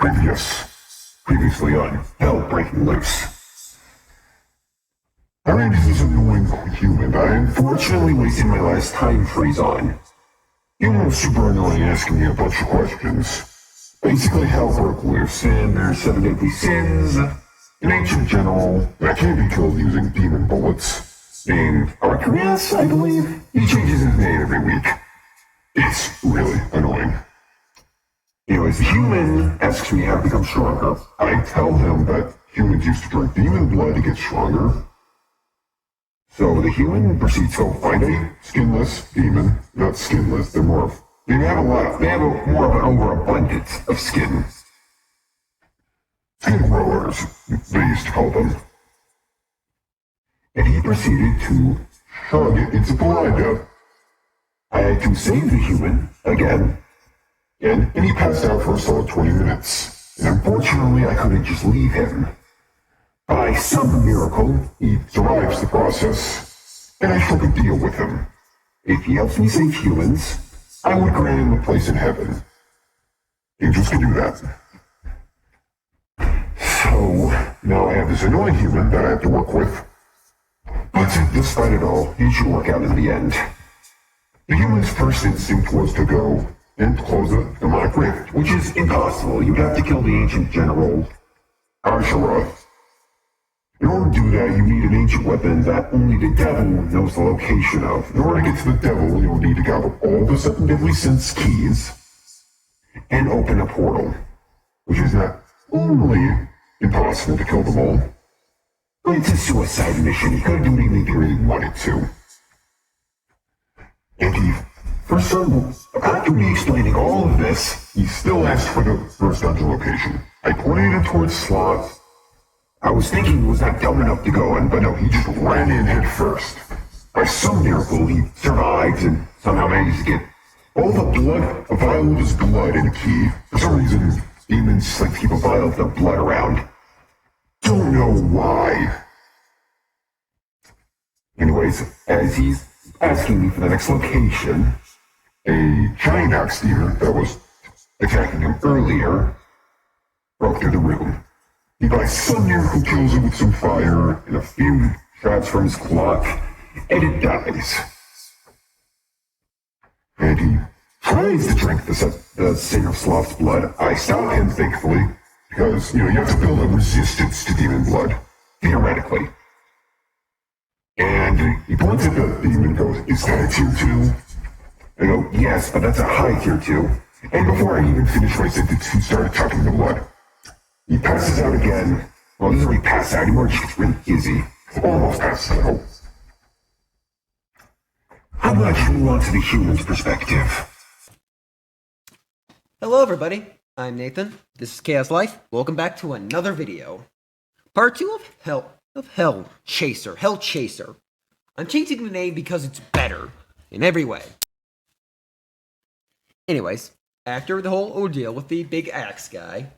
Previously on Hell Breaking Loose. I ran into this annoying human I unfortunately wasted my last time freeze on. He was super annoying, asking me a bunch of questions. Basically, hell broke loose, and there's 7 deadly sins, an ancient general that can be killed using demon bullets, named Arcurius, I believe. He changes his name every week. It's really annoying. Anyways, the human asks me how to become stronger. I tell him that humans used to drink demon blood to get stronger. So the human proceeds to find a skinless demon. Not skinless, they have more of an overabundance of skin. Skin growers, they used to call them. And he proceeded to shove it into blood. I had to save the human, again. And he passed out for a solid 20 minutes. And unfortunately, I couldn't just leave him. By some miracle, he survives the process, and I struck a deal with him. If he helps me save humans, I would grant him a place in heaven. Angels can do that. So, now I have this annoying human that I have to work with. But despite it all, it should work out in the end. The human's first instinct was to go and close the demonic rift, which is impossible. You'd have to kill the ancient general, Ashura. In order to do that, you need an ancient weapon that only the devil knows the location of. In order to get to the devil, you'll need to gather all the 7 deadly sins keys and open a portal, which is not only impossible to kill them all, but it's a suicide mission. He could do anything he really wanted to. And after me explaining all of this, he still asked for the first dungeon location. I pointed him towards slots. I was thinking he was not dumb enough to go in, but no, he just ran in head first. By some miracle, he survived and somehow managed to get all the blood, a vial of his blood in a key. For some reason, demons like to keep a vial of their blood around. Don't know why. Anyways, as he's asking me for the next location, a giant axe demon that was attacking him earlier broke through the room. He by some miracle kills it with some fire and a few shots from his clock, and it dies. And he tries to drink the sin of Sloth's blood. I stop him, thankfully, because, you have to build a resistance to demon blood, theoretically. And he points at the demon and goes, "Is that a tier 2? I go, "Yes, but that's a high tier 2. And before I even finished my sentence, he started chugging the blood. He passes out again. Well, he doesn't really pass out anymore, just gets really dizzy. Almost passes out. How about you move on to the human's perspective? Hello everybody, I'm Nathan, this is Chaos Life, welcome back to another video. Part 2 of Hell Chaser. I'm changing the name because it's better, in every way. Anyways, after the whole ordeal with the big axe guy,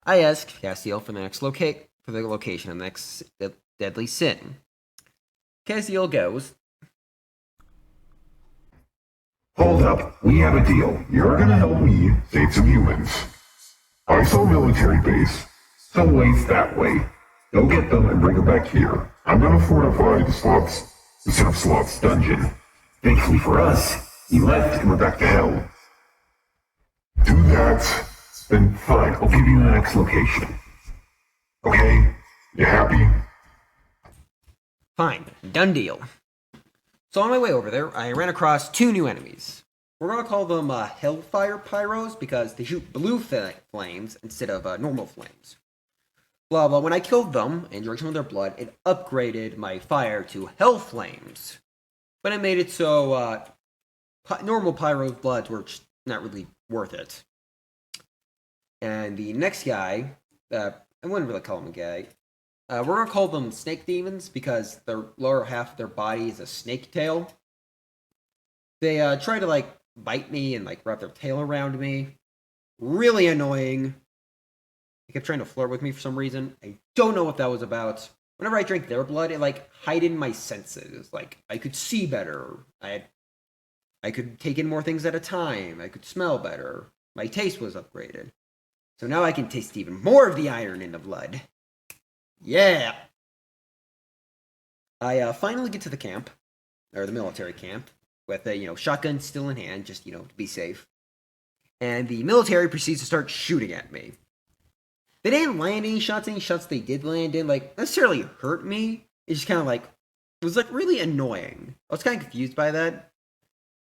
I asked Castiel for the location of the next deadly sin. Castiel goes, "Hold up, we have a deal. You're gonna help me save some humans. I saw a military base, some ways that way. Go get them and bring them back here. I'm gonna fortify the Sin of Sloth's dungeon. Thankfully for us, he left and we're back to hell. Do that, then fine, I'll give you the next location. Okay? You happy?" Fine, done deal. So on my way over there, I ran across 2 new enemies. We're gonna call them Hellfire Pyros because they shoot blue flames instead of normal flames. Blah blah. When I killed them and drank some of their blood, it upgraded my fire to Hell Flames. But it made it so normal Pyro bloods were just not really worth it. And the next guy, I wouldn't really call him a guy. We're gonna call them Snake Demons because their lower half of their body is a snake tail. They try to bite me and wrap their tail around me. Really annoying. They kept trying to flirt with me for some reason. I don't know what that was about. Whenever I drank their blood, it heightened my senses. I could see better. I could take in more things at a time. I could smell better. My taste was upgraded. So now I can taste even more of the iron in the blood. Yeah! I finally get to the camp, or the military camp, with a, shotgun still in hand, just, to be safe. And the military proceeds to start shooting at me. They didn't land any shots they did land didn't, necessarily hurt me. It just kind of, it was, really annoying. I was kind of confused by that,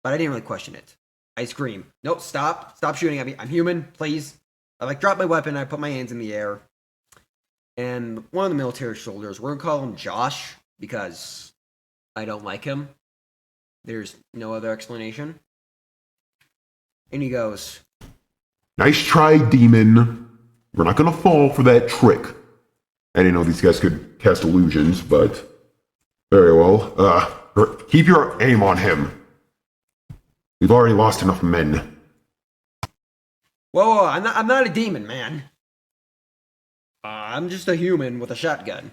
but I didn't really question it. I scream, "Nope, stop shooting at me, I'm human, please." I, drop my weapon, I put my hands in the air, and one of the military soldiers, we're gonna call him Josh, because I don't like him. There's no other explanation. And he goes, Nice try, demon. We're not gonna fall for that trick. I didn't know these guys could cast illusions, but very well. Keep your aim on him. We've already lost enough men. Whoa, I'm not a demon, man. I'm just a human with a shotgun.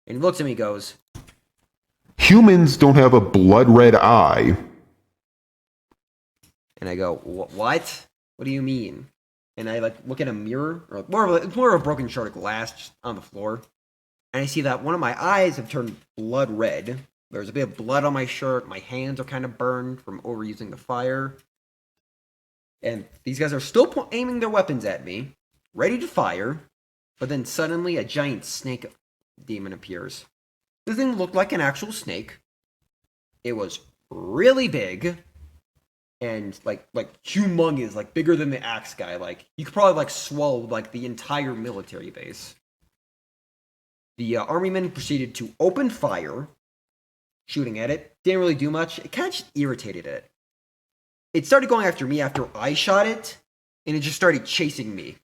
And he looks at me and goes, Humans don't have a blood-red eye. and I go, what? What do you mean? And I look at a mirror, or it's more of a broken shard of glass just on the floor, and I see that one of my eyes have turned blood red. There's a bit of blood on my shirt. My hands are kind of burned from overusing the fire. And these guys are still aiming their weapons at me, ready to fire, but then suddenly a giant snake demon appears. This thing looked like an actual snake. It was really big, and like humongous, bigger than the axe guy. You could probably swallow the entire military base. The army men proceeded to open fire, shooting at it. Didn't really do much. It kind of just irritated it. It started going after me after I shot it, and it just started chasing me.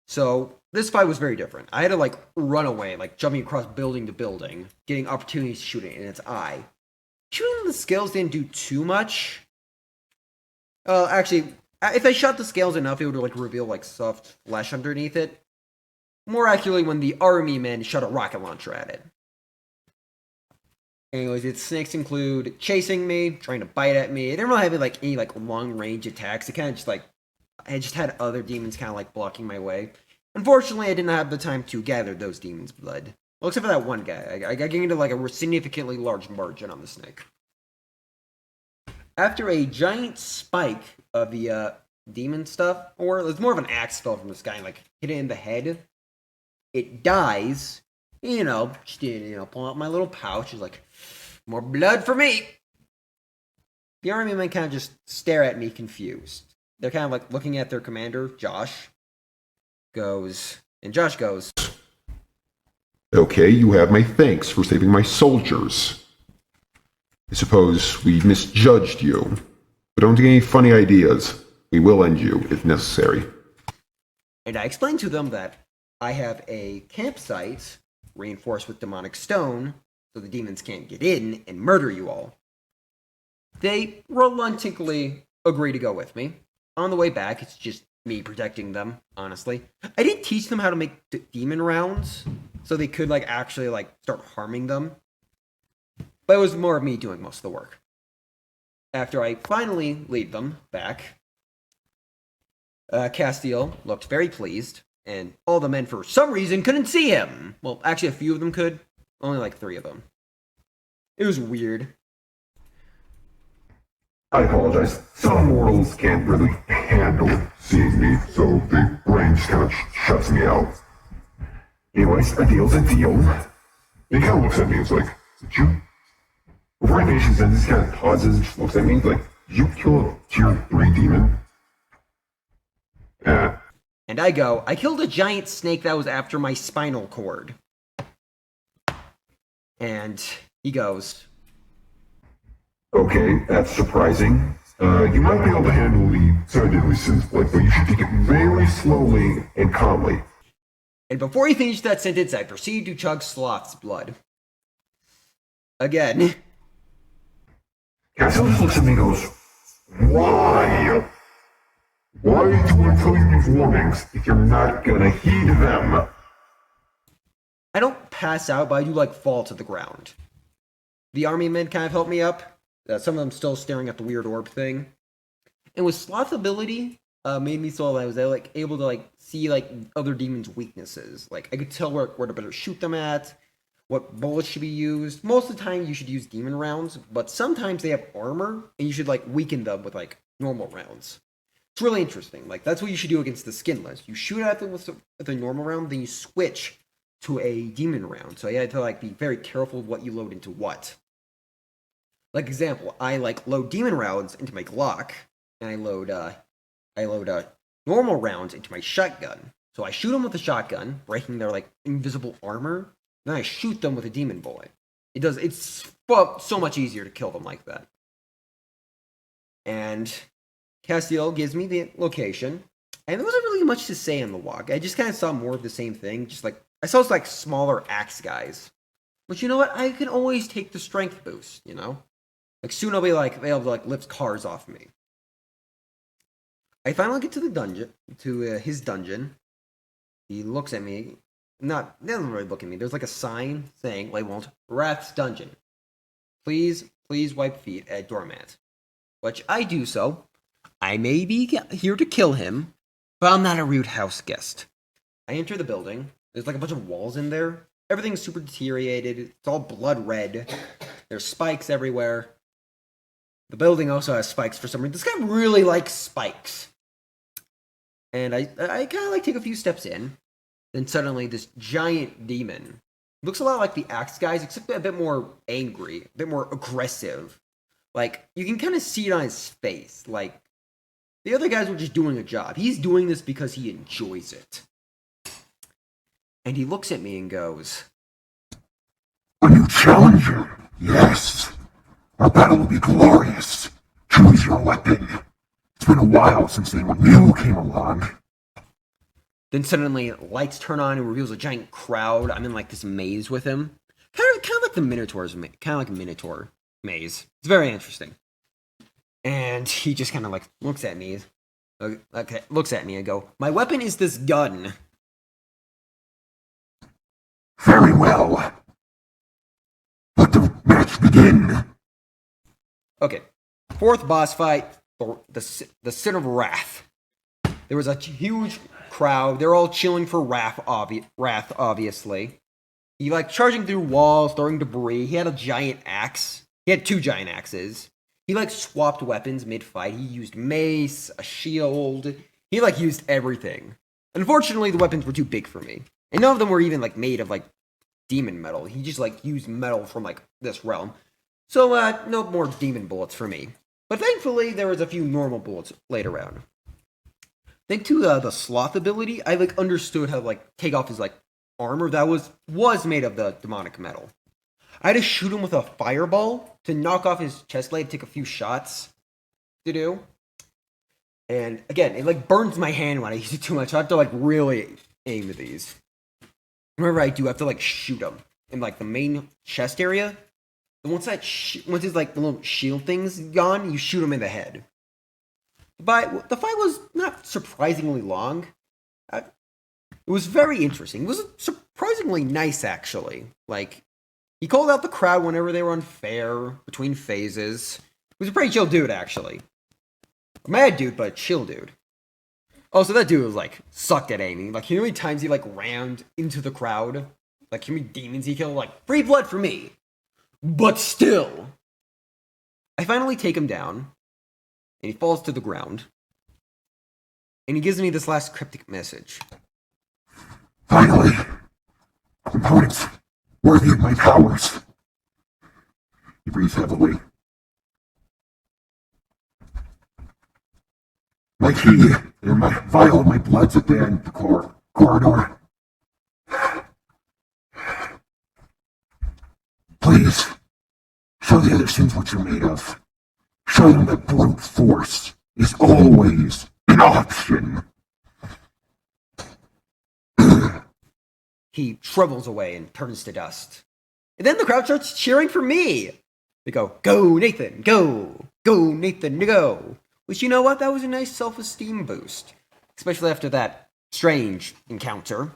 So this fight was very different. I had to run away, jumping across building to building, getting opportunities to shoot it in its eye. Shooting the scales didn't do too much. Actually, if I shot the scales enough, it would reveal soft flesh underneath it. More accurately, when the army men shot a rocket launcher at it. Anyways, its snakes include chasing me, trying to bite at me. They didn't really have any long range attacks. It kind of just I just had other demons kind of blocking my way. Unfortunately, I didn't have the time to gather those demons' blood. Well, except for that one guy. I got into a significantly large margin on the snake. After a giant spike of the demon stuff, or it's more of an axe fell from the sky and hit it in the head, it dies. Just pull out my little pouch. It's more blood for me. The army men kind of just stare at me confused. They're kind of looking at their commander, Josh. Josh goes, Okay, you have my thanks for saving my soldiers. I suppose we misjudged you, but don't get any funny ideas. We will end you if necessary. And I explained to them that I have a campsite reinforced with demonic stone, so the demons can't get in and murder you all. They reluctantly agree to go with me. On the way back, it's just me protecting them, honestly. I did teach them how to make demon rounds, so they could actually start harming them. But it was more of me doing most of the work. After I finally lead them back, Castiel looked very pleased, and all the men, for some reason, couldn't see him. Well, actually, a few of them could. Only 3 of them. It was weird. I apologize. Some mortals can't really handle seeing me, so the brain just kind of shuts me out. Anyways, a deal's a deal. He kind of looks at me and is like, did you? Before he finishes, then he kind of pauses and just looks at me like, you killed a tier 3 demon? Yeah. And I go, I killed a giant snake that was after my spinal cord. And he goes, Okay, that's surprising. You might be able to handle the 7 deadly sins, but you should take it very slowly and calmly. And before he finished that sentence, I proceeded to chug Sloth's blood. Again. Cassiel just looks at me and goes, Why? Why do I tell you these warnings if you're not gonna heed them? I don't pass out, but I do fall to the ground. The army men kind of help me up. Some of them still staring at the weird orb thing. And with Sloth's ability, made me so I was like able to like see like other demons' weaknesses. Like I could tell where to better shoot them at, what bullets should be used. Most of the time, you should use demon rounds, but sometimes they have armor, and you should like weaken them with like normal rounds. It's really interesting. Like that's what you should do against the skinless. You shoot at them with a normal round, then you switch to a demon round. So you have to like be very careful of what you load into what. Like example, I like load demon rounds into my Glock, and I load normal rounds into my shotgun. So I shoot them with a shotgun, breaking their like invisible armor. Then I shoot them with a demon bullet. It's so much easier to kill them like that. And Castiel gives me the location, and there wasn't really much to say on the walk. I just kind of saw more of the same thing. Just like I saw like smaller axe guys. But you know what? I can always take the strength boost. You know, like soon I'll be like able to like lift cars off me. I finally get to the dungeon, to his dungeon. He looks at me. He doesn't really look at me. There's like a sign saying, labeled Wrath's Dungeon. Please wipe feet at doormat. Which I do so. I may be here to kill him, but I'm not a rude house guest. I enter the building. There's like a bunch of walls in there. Everything's super deteriorated. It's all blood red. There's spikes everywhere. The building also has spikes for some reason. This guy really likes spikes. And I kind of like take a few steps in. Then suddenly this giant demon looks a lot like the axe guys, except a bit more angry, a bit more aggressive. Like, you can kind of see it on his face. Like, the other guys were just doing a job. He's doing this because he enjoys it. And he looks at me and goes, A new challenger? Yes. Our battle will be glorious. Choose your weapon. It's been a while since anyone new came along. Then suddenly lights turn on and reveals a giant crowd. I'm in like this maze with him. Kind of like the Minotaur's kind of like a Minotaur maze. It's very interesting. And he just kind of like looks at me. Okay, looks at me and go, my weapon is this gun. Very well. Let the match begin. Okay, fourth boss fight, the Sin of Wrath. There was a huge crowd. They're all chilling for Wrath, obviously. He like charging through walls, throwing debris. He had a giant axe. He had two giant axes. He like swapped weapons mid-fight. He used mace, a shield. He like used everything. Unfortunately, the weapons were too big for me. And none of them were even like made of like demon metal. He just like used metal from like this realm. So no more demon bullets for me. But thankfully, there was a few normal bullets laid around. Thanks to the sloth ability, I like understood how to like take off his like armor that was made of the demonic metal. I had to shoot him with a fireball to knock off his chest plate, take a few shots to do. And again, it like burns my hand when I use it too much. I have to like really aim at these. Whenever I do, I have to like shoot him in like the main chest area. And once his like the little shield thing's gone, you shoot him in the head. But the fight was not surprisingly long. It was very interesting. It was surprisingly nice, actually. Like, he called out the crowd whenever they were unfair between phases. He was a pretty chill dude, actually. A mad dude, but a chill dude. Also, that dude was, like, sucked at aiming. Like, you know how many times he, like, rammed into the crowd? Like, how many demons he killed? Like, free blood for me. But still. I finally take him down. And he falls to the ground. And he gives me this last cryptic message. Finally, opponents worthy of my powers. He breathes heavily. My key and my vial of my blood's at the end of the corridor. Please, show the other sins what you're made of. Show them that brute force is always an option. He shrivels away and turns to dust. And then the crowd starts cheering for me. They go, go Nathan, go! Go Nathan, go! Which, you know what, that was a nice self-esteem boost. Especially after that strange encounter.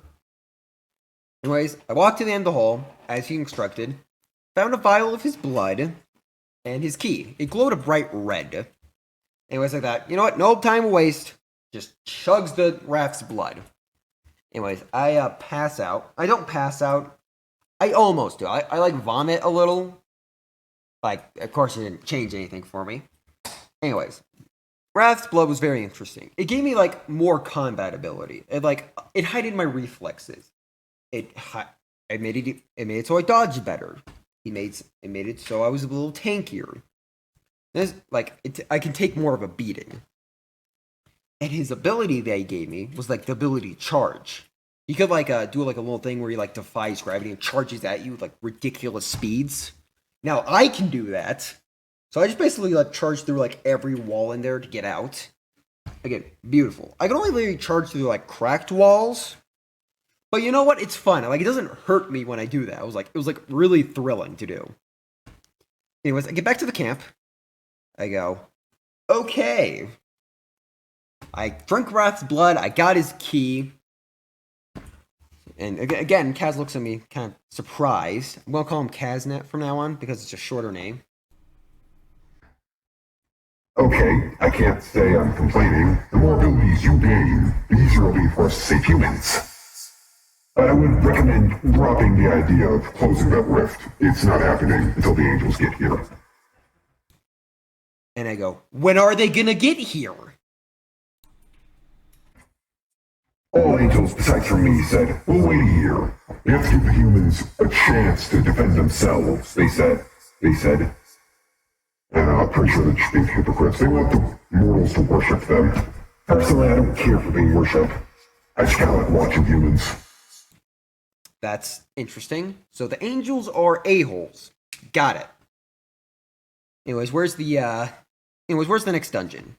Anyways, I walked to the end of the hall, as he instructed, found a vial of his blood, and his key. It glowed a bright red. Anyways, like that, you know what, no time to waste. just chugs the raft's blood. Anyways, I pass out. I don't pass out. I almost do. I like vomit a little. Like, of course, it didn't change anything for me. Anyways, Wrath's Blood was very interesting. It gave me like more combat ability. It heightened my reflexes. It made it so I dodged better. It made it so I was a little tankier. I can take more of a beating. And his ability that he gave me was like the ability to charge. You could do like a little thing where he like defies gravity and charges at you with like ridiculous speeds. Now I can do that. So I just basically like charge through like every wall in there to get out. Again, beautiful. I can only really charge through like cracked walls. But you know what? It's fun. Like, it doesn't hurt me when I do that. It was like really thrilling to do. Anyways, I get back to the camp. I go, okay. I drink Wrath's Blood. I got his key. And again, Kaz looks at me kind of surprised. I'm going to call him Kaznet from now on because it's a shorter name. Okay, I can't say I'm complaining. The more abilities you gain, the easier it'll be for us to save humans. But I would recommend dropping the idea of closing that rift. It's not happening until the angels get here. And I go, when are they gonna get here? All angels, besides from me, said, we'll wait a year. We have to give the humans a chance to defend themselves, they said. And I'm pretty sure they're just being hypocrites. They want the mortals to worship them. Personally, I don't care for being worshipped. I just kinda like watching humans. That's interesting. So the angels are a-holes. Got it. Anyways, where's the next dungeon?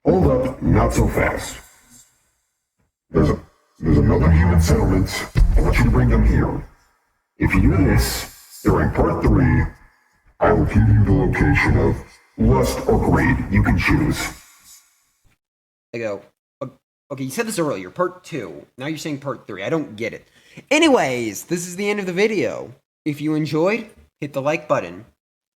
Hold up, not so fast. There's another human settlement. I want you to bring them here. If you do this, during part 3, I will give you the location of Lust or Greed. You can choose. I go, okay, you said this earlier, part 2. Now you're saying part 3. I don't get it. Anyways, this is the end of the video. If you enjoyed, hit the like button.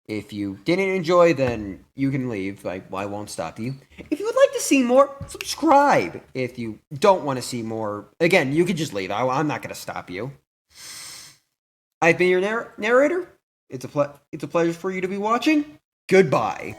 If you didn't enjoy, then you can leave. I won't stop you. If you would like to see more, subscribe. If you don't want to see more, again, you can just leave. I'm not going to stop you. I've been your narrator. It's a pleasure for you to be watching. Goodbye.